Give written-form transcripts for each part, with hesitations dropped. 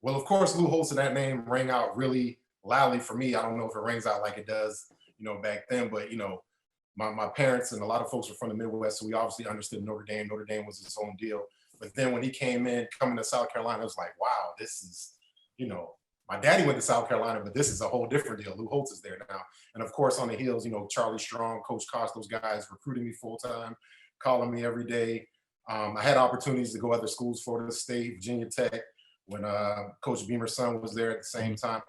Well, of course, Lou Holtz, and that name rang out really loudly for me. I don't know if it rings out like it does, back then, but my parents and a lot of folks were from the Midwest, so we obviously understood Notre Dame. Notre Dame was its own deal. But then when he coming to South Carolina, it was like, wow, this is, you know, my daddy went to South Carolina, but this is a whole different deal. Lou Holtz is there now. And of course, on the heels, Charlie Strong, Coach Koss, those guys recruiting me full time, calling me every day. I had opportunities to go other schools, Florida State, Virginia Tech, when Coach Beamer's son was there at the same time,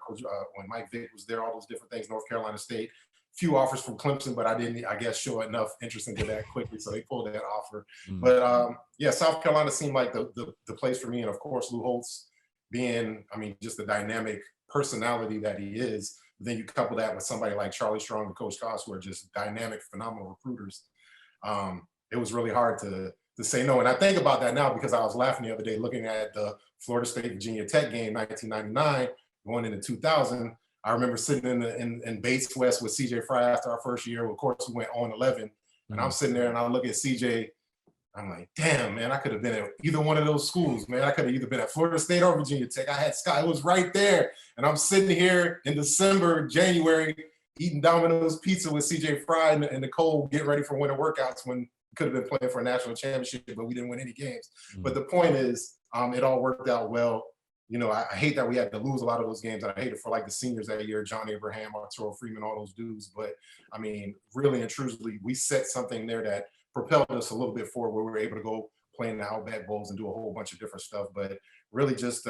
when Mike Vick was there, all those different things, North Carolina State. Few offers from Clemson, but I didn't, I guess, show enough interest into that quickly, so they pulled that offer. Mm. But yeah, South Carolina seemed like the place for me, and of course, Lou Holtz being, just the dynamic personality that he is. Then you couple that with somebody like Charlie Strong and Coach Koss, who are just dynamic, phenomenal recruiters. It was really hard to say no. And I think about that now because I was laughing the other day looking at the Florida State Virginia Tech game, 1999, going into 2000. I remember sitting in Bates West with CJ Fry after our first year. Of course, we went on 11, and I'm sitting there and I look at CJ. I'm like, damn, man, I could have been at either one of those schools, man. I could have either been at Florida State or Virginia Tech. I had Scott, it was right there. And I'm sitting here in December, January, eating Domino's pizza with CJ Fry and Nicole, getting ready for winter workouts when we could have been playing for a national championship, but we didn't win any games. But the point is, it all worked out well. I hate that we had to lose a lot of those games. And I hate it for like the seniors that year, John Abraham, Arturo Freeman, all those dudes. But really and truly, we set something there that propelled us a little bit forward where we were able to go play in the Outback Bowls and do a whole bunch of different stuff. But really just,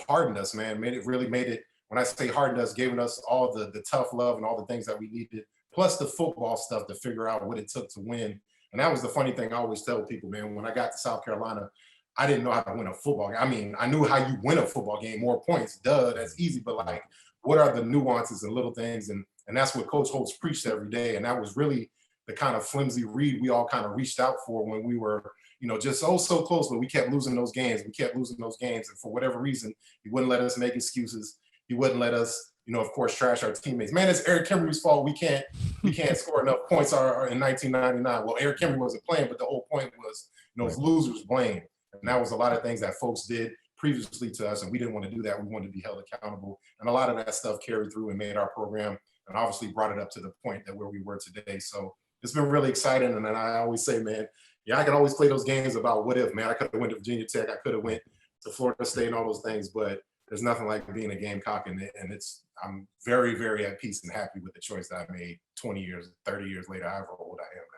hardened us, man. Made it, when I say hardened us, giving us all the tough love and all the things that we needed, plus the football stuff to figure out what it took to win. And that was the funny thing I always tell people, man. When I got to South Carolina, I didn't know how to win a football game. I knew how you win a football game, more points, duh, that's easy. But like, what are the nuances and little things? And that's what Coach Holtz preached every day. And that was really the kind of flimsy read we all kind of reached out for when we were, just so close, but we kept losing those games. And for whatever reason, he wouldn't let us make excuses. He wouldn't let us, of course, trash our teammates. Man, it's Eric Kimberly's fault. We can't score enough points in 1999. Well, Eric Kimberly wasn't playing, but the whole point was, it's losers blame. And that was a lot of things that folks did previously to us, and we didn't want to do that. We wanted to be held accountable. And a lot of that stuff carried through and made our program and obviously brought it up to the point that where we were today. So it's been really exciting. And then I always say, man, I can always play those games about what if, man. I could have went to Virginia Tech. I could have went to Florida State and all those things, but there's nothing like being a Gamecock. And I'm very, very at peace and happy with the choice that I made 20 years, 30 years later, however old I am now.